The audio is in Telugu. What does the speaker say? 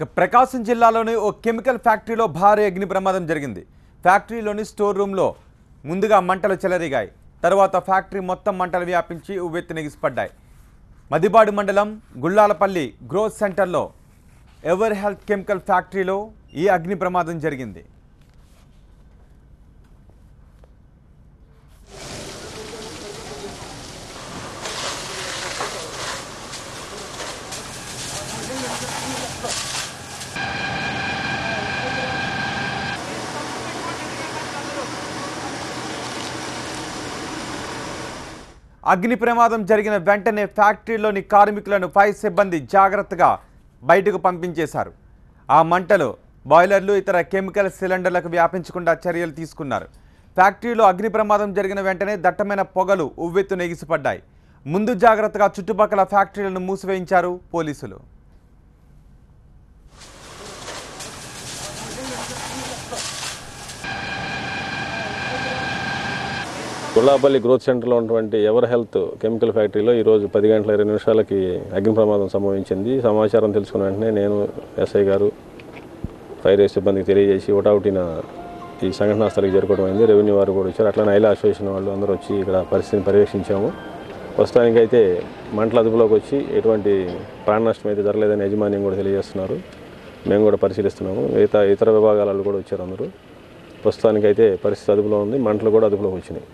ప్రకాశం జిల్లాలోని ఓ కెమికల్ ఫ్యాక్టరీలో భారీ అగ్ని ప్రమాదం జరిగింది. ఫ్యాక్టరీలోని స్టోర్ రూమ్లో ముందుగా మంటలు చెలరేగాయి. తర్వాత ఫ్యాక్టరీ మొత్తం మంటలు వ్యాపించి ఉవ్వెత్తున ఎగిసిపడ్డాయి. మదిబాడు మండలం గుళ్ళాలపల్లి గ్రోత్ సెంటర్లో ఎవర్ హెల్త్ కెమికల్ ఫ్యాక్టరీలో ఈ అగ్ని ప్రమాదం జరిగింది. అగ్ని ప్రమాదం జరిగిన వెంటనే ఫ్యాక్టరీలోని కార్మికులను ఫైర్ సిబ్బంది జాగ్రత్తగా బయటకు పంపించేశారు. ఆ మంటలు బాయిలర్లు ఇతర కెమికల్ సిలిండర్లకు వ్యాపించకుండా చర్యలు తీసుకున్నారు. ఫ్యాక్టరీలో అగ్ని ప్రమాదం జరిగిన వెంటనే దట్టమైన పొగలు ఉవ్వెత్తున ఎగిసిపడ్డాయి. ముందు జాగ్రత్తగా చుట్టుపక్కల ఫ్యాక్టరీలను మూసివేయించారు పోలీసులు. గుళ్ళాపల్లి గ్రోత్ సెంటర్లో ఉన్నటువంటి ఎవర్ హెల్త్ కెమికల్ ఫ్యాక్టరీలో ఈరోజు 10 గంటల 20 నిమిషాలకి అగ్ని ప్రమాదం సంభవించింది. సమాచారం తెలుసుకున్న వెంటనే నేను ఎస్ఐ గారు ఫైర్ సిబ్బందికి తెలియజేసి ఒకటొకటిన ఈ సంఘటనా స్థలికి చేరుకోవడం. రెవెన్యూ వారు కూడా వచ్చారు. అట్లా నైలా అసోసియేషన్ వాళ్ళు అందరూ వచ్చి ఇక్కడ పరిస్థితిని పర్యవేక్షించాము. ప్రస్తుతానికైతే మంటల అదుపులోకి వచ్చి ఎటువంటి ప్రాణ నష్టం అయితే జరగలేదని యాజమాన్యం కూడా తెలియజేస్తున్నారు. మేము కూడా పరిశీలిస్తున్నాము. ఇతర విభాగాలలో కూడా వచ్చారు అందరూ. ప్రస్తుతానికైతే పరిస్థితి అదుపులో ఉంది. మంటలు కూడా అదుపులోకి వచ్చినాయి.